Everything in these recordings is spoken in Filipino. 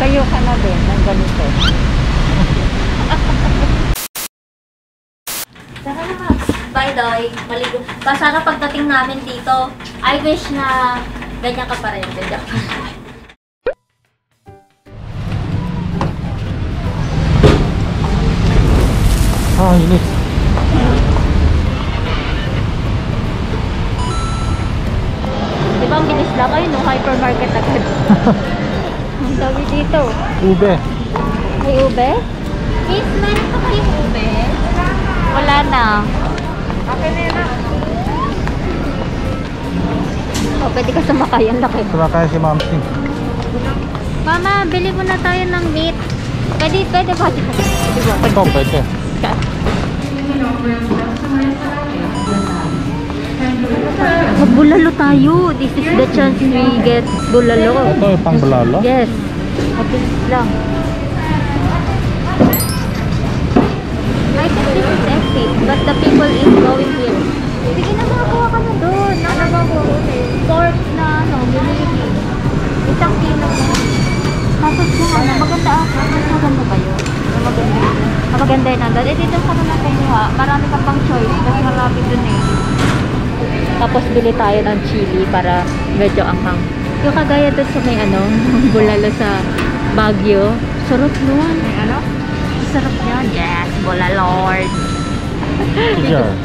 Kayo ka na din ng ganito. Saka na, by the way, maligo. Sana pagdating namin dito, I wish na ganyan ka pa rin. Ganyan ka. Ah, inis. Di ba ang bilis lang kayo, no? Hypermarket agad. Ang dami dito. Ube. May ube? Miss, meron pa kayong ube? Wala na. Okay na yun. Oh, pwede ka sumakay. Ang laki. Sumakaya si Ma'am Sing. Mama, bili mo na tayo ng meat. Pwede ba? Pwede ba? Ito, pwede. Magbulalo tayo. This is the chance we get bulalo. Ito yung pang bulalo? Yes. Mabilis lang. I think this is empty, but the people is going here. Sige na, makakuha ka na doon. Ano ba po? Pork na binili. Isang kilo. Tapos yung maganda maganda ba yun? Maganda yun nandun. Eh, dito ka naman kumuha. Marami ka pang choice. Kasi malapit dun eh. Tapos bili tayo ng chili para medyo anghang. Yung kagaya dun sa may bulalo sa Baguio. Sarap nun. Ano? Sarap yan. Yes, bulalord. Gizzard.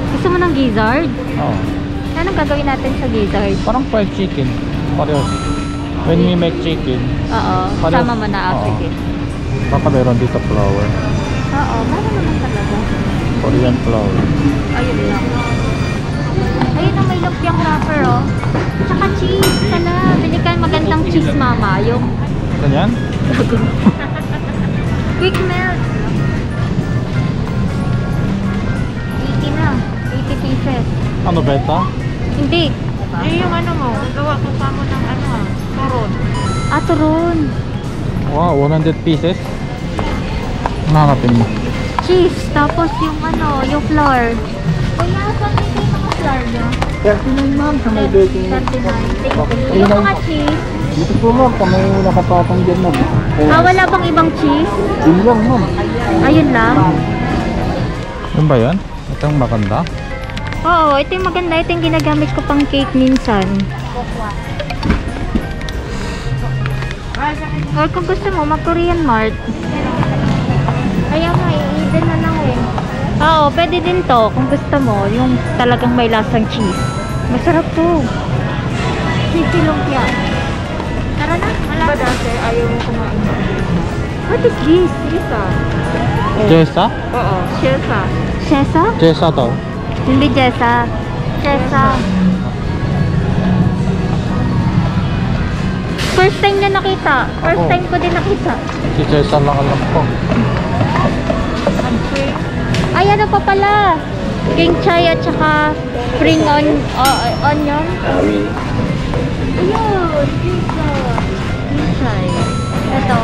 Gusto mo ng gizzard? Oo. Anong gagawin natin sa gizzard? Parang fried chicken. Parehas. When we make chicken. Oo. Sama mo na African. Baka meron dito flour. Oo. Meron naman talaga. Korean flour. Ayun lang. Ayun ang may lumpiang wrapper oh. Tsaka cheese. Sana. Bili ka magandang cheese mama. Yung Ganyan? quick melt. 80 na. 80 pieces. Ano beta? Hindi. Yung mo, gawa ko pa mo ng turon. Ah, turon. Wow, 100 pieces. Hanapin mo. Cheese. Tapos yung yung flour. Kuya, saan ito yung mga flour niyo? 39 ma'am, sa may baking. 39. Yung mga cheese. Dito po ma'am, sa may nakapatong dyan ma'am. Ah, wala bang ibang cheese? Yun lang ma'am. Ayun lang. Yun ba yan? Itong maganda? Oo, ito yung maganda. Ito yung ginagamit ko pang cake minsan. Or kung gusto mo, mag-Korean Mart. Kaya nga, i-even na lang eh. Oo, pwede din to kung gusto mo. Yung talagang may lasang cheese. Masarap to. Cheesy lumpia. Tara na, malapit. Ba dati, ayaw mo kumain? What is this? Shesa. Jessa? Oo. Shesa. Shesa? Jessa to. Hindi Jessa. Shesa. First time na nakita. First Ako. time ko din nakita. Si Jessa lang alam ko. Ay, ano pa pala? King Chai at saka spring onion. Ayun. King Chai. Ito.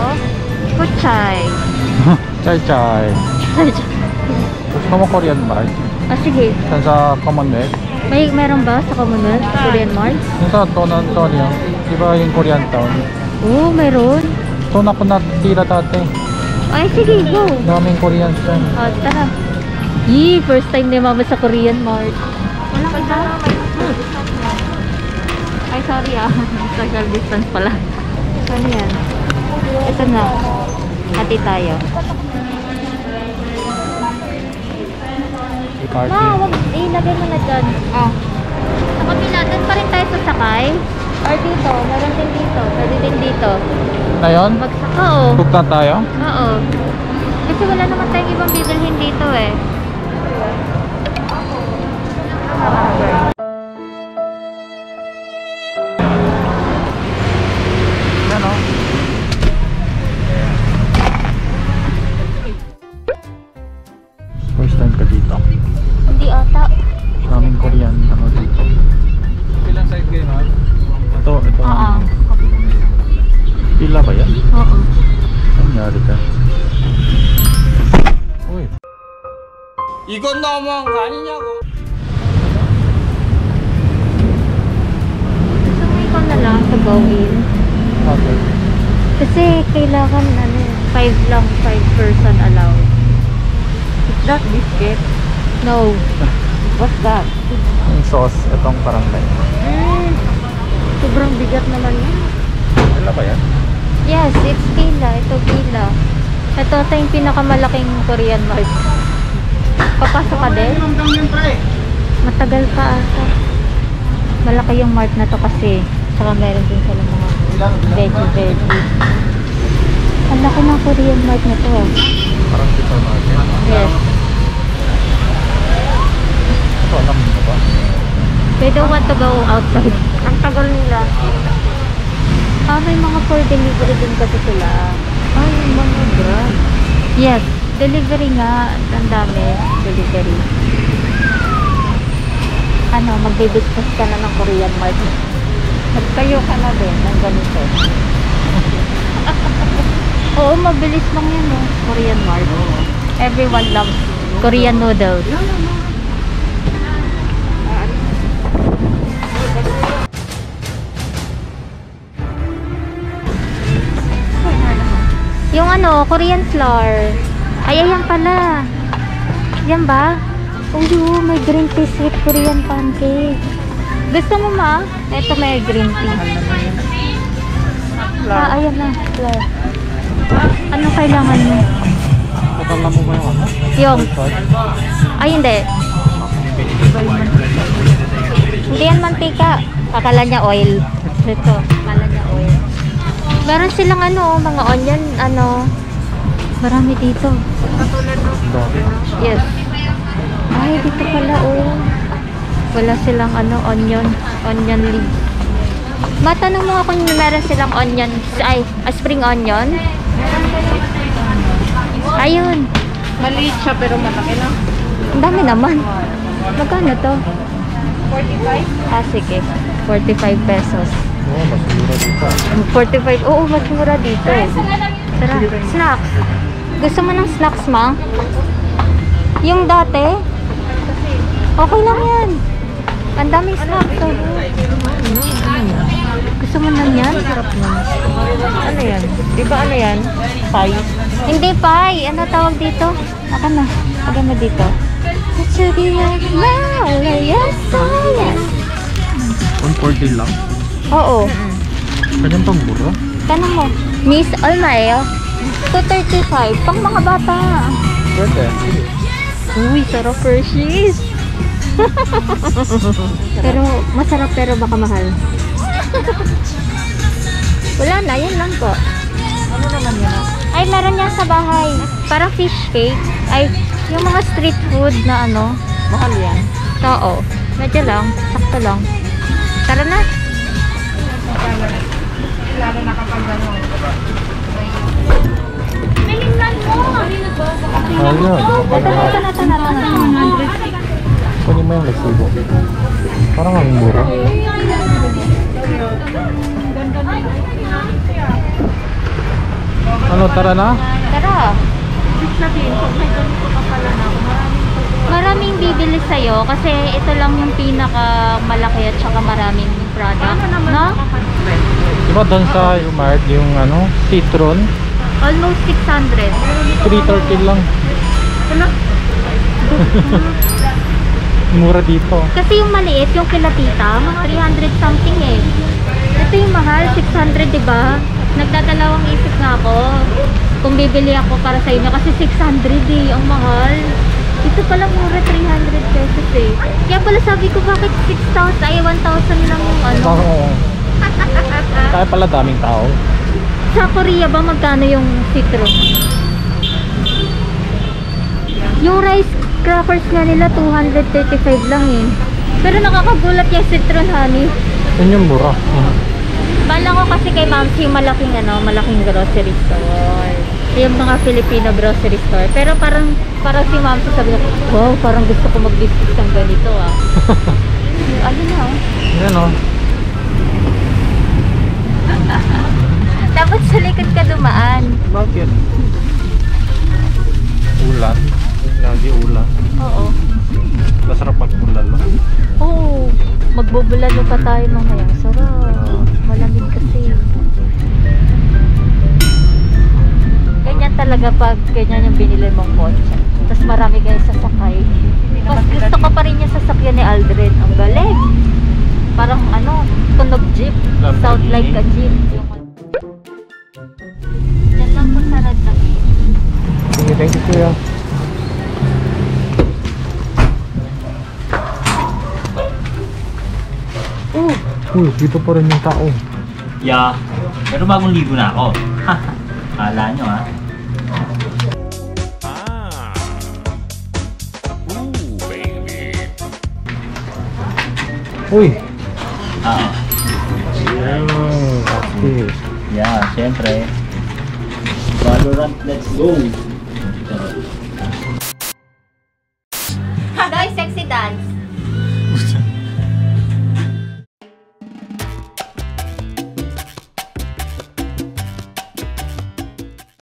Kuchay. Chai chai. Gusto mo Korean Mart? Ah, sige. Saan sa Commonwealth? Meron ba sa Commonwealth? Korean Mart? Yung sa Don Antonio. Di ba yung Korean town? Oo, meron. Doon ako natira dati. Ay, sige, go. Daming Korean dyan. Tara. Yee, first time ni Mama sa Korean Mart. Walang iba. Ay, sorry social distance pala. Ano yan? Ito na. Hati tayo. Party. Ma, wag ilagay mo na dyan. Sa kabila, doon pa rin tayo sasakay. Or dito, meron din dito. Pwede din dito. Na yun? Magsaka, oo. Cook na tayo? Oo. Kasi wala naman tayong ibang bibilhin dito eh. Yan o. First time ka dito? Hindi ata. Daming Korean dito. Ilang side kayo ma'am? Ito. Oo. Pila ba yan? Oo. Nangyari ka? Uy. 이건 너무한 거 아니냐고. Gusto mo ikaw na lang to go in. Okay. Kasi kailangan 5 lang, 5 person allowed. Is that biscuit? No. What's that? Yung sauce, itong parangay. Sobrang bigat naman yun. Wala ba yan? Yes, it's Kila. Ito Kila. Ito yung pinakamalaking Korean mart. Papasok ka din? Matagal pa ata. Malaki yung mart na to kasi. Saka meron din sila mga veggie. Ang laki ng Korean mart na to. Parang supermarket. Yes. Ito, alam mo ba? They don't want to go outside. Ang tagal nila. May mga for delivery din kasi sila. Ay, mga grab. Yes, delivery nga. Ang dami. Delivery. Magbe-business ka na ng Korean mart. Nagtayo ka na din ng ganito. Oo, mabilis lang yan Korean mart. Everyone loves Korean noodles. Yung Korean flour. Ay, ayan pala. Yan ba? Oh, may green tea sweet Korean pancake. Gusto mo ma? Ito may green tea. Ayan na. Flour. Ano kailangan mo? Katala mo ba yung ano? Yung. Ay, hindi. Hindi yan mantika. Akala niya oil. Ito. Akala niya oil. Meron silang mga onion, marami dito. Yes. Ay, dito pala, wala silang onion leaves. Matanong mo ako kung meron silang onion, spring onion. Ayun. Maliit siya pero malaki na. Ang dami naman. Magkano to? 45? Sige. 45 pesos. Oo, mas mura dito. 45. Oo, mas mura dito. Tara, snacks. Gusto mo ng snacks, ma? Yung dati? Okay lang yan. Ang daming snacks. Gusto mo na yan? Ano yan? Di ba ano yan? Pie? Hindi, pie. Ano tawag dito? Ako na. Pagay mo dito. Yes, 140 lang. oo. Ganyan pang mura? Tanong mo. Miss Almayo? 235. Pang mga bata. Pwede. Uy, sarap Hershey's. Pero masarap pero baka mahal. Wala na, yan lang po. Ano naman yan? Ay, meron yan sa bahay. Parang fish cake. Ay, yung mga street food na Mahal yan. Oo. Medyo lang. Sakto lang. Tara na. Lalo na kapag gano'n. Bilisan mo! Ayun. Ito na. Kunin mo yung resibo. Parang ang mura. Ano, tara na? Tara. Ibig sabihin, kung may ganito ka pala na, Maraming bibili sa'yo kasi ito lang yung pinaka malaki at saka maraming product. No? Diba doon sa Umart, yung citron, Almost 600. 330 lang. Mura dito. Kasi yung maliit, yung kila tita, mga 300 something eh. Ito yung mahal, 600, diba? Nagdadalawang isip nga ako kung bibili ako para sa inyo kasi 600 eh, ang mahal. Ito pala mura, 300 pesos eh. Kaya pala sabi ko bakit 6,000, ay 1,000 lang yung Oo. Kaya pala daming tao. Sa Korea ba magkano yung citron? Yung rice crackers nga nila 235 lang eh. Pero nakakagulat yung citron, honey. Yun yung mura. Bala ko kasi kay Mamsi malaking malaking grocery store. Yung mga Filipino grocery store. Pero parang si Mamsi sabi ko, wow, parang gusto ko mag-business ng ganito ah. Ayun na oh. Yan o. Dapat sa likod ka dumaan. Bakit? Ulan. Lagi ulan. Oo. Masarap mag-ulalo. Oo. Magbubulalo pa tayo mamaya. Sarap. Malamig kasi. kapag ganyan yung binili mong kotse. Tapos marami kayo sasakay. Mas gusto ko pa rin yung sasakyan ni Aldrin. Ang galing. Parang ano, tunog jeep. Sound like a jeep. Yung... Diyan lang po sa Red Lake. Sige, thank you kuya. Uy, dito pa rin yung tao. Yeah, pero bagong ligo na ako. Kala nyo ha? Uy! Oo. Okay. Yeah, syempre. Valorant, let's go!